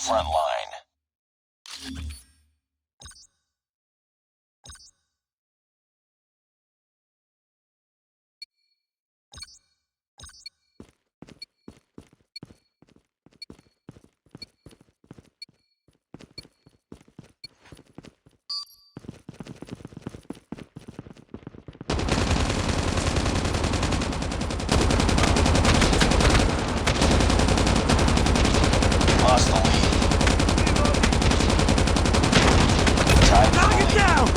front line. Lost the lead. Knock it down!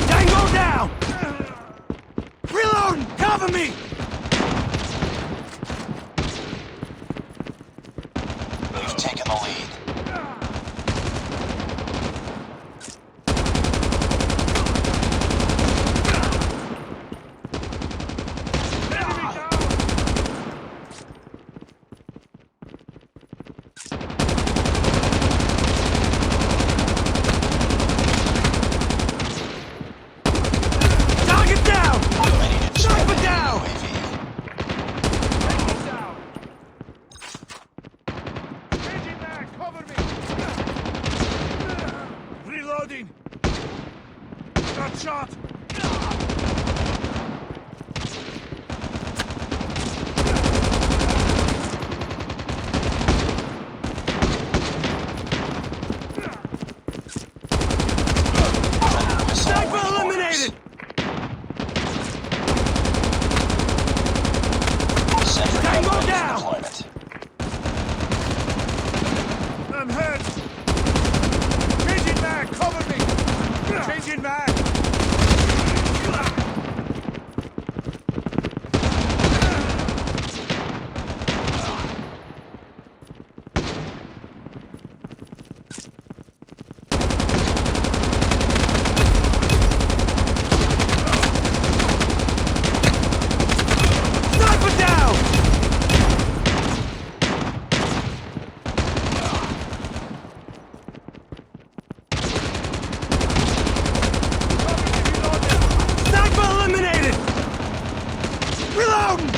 Tango down! Reloading! Cover me! We've taken the lead. Target down! Ready to Sniper down! UAV. Changing back! Cover me! Reloading! Got shot! Predator missile Sniper awaiting eliminated! orders. Sentry gun Tango ready for down! deployment. I'm hurt! Changing back! Cover me! Changing back! Sniper down! Sniper eliminated! Reloading!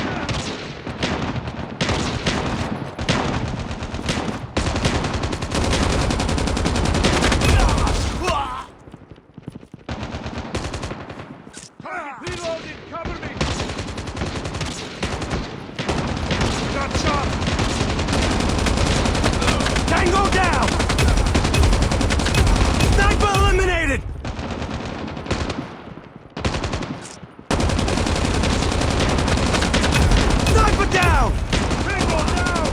Reloading! Cover me! Got shot! Tango down! Sniper eliminated! Sniper down! Tango down!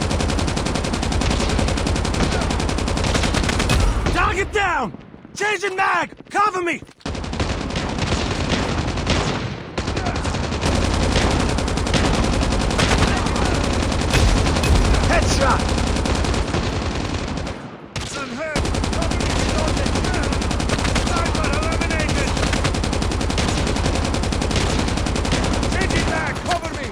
Target down! Changing mag! Cover me! Headshot! I'm hurt! Cover me! Reloading! Sniper eliminated! Changing back! Cover me!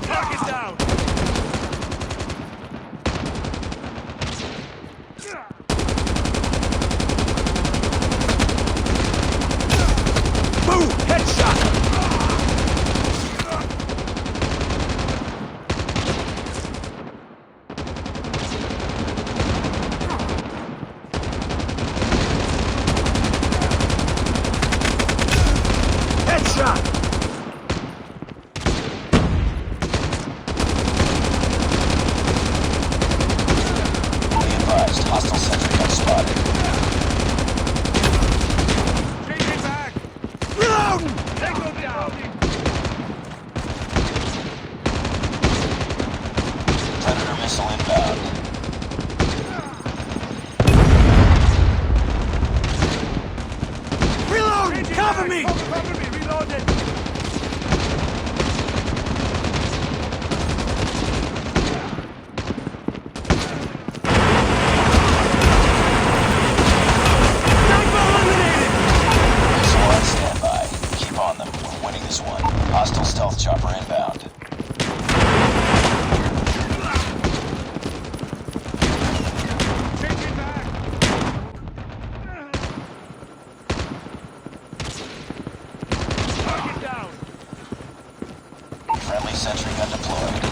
Target down! Boom! Headshot! Headshot! Be advised, hostile sentry gun spotted. Changing back! Reloading! Tango down! Predator missile inbound. Reloading! Cover me! Cover me! Reloading! Sniper eliminated! Missile on standby. Keep on them. We're winning this one. Hostile stealth chopper inbound. Changing back! Target down! Sentry gun deployed.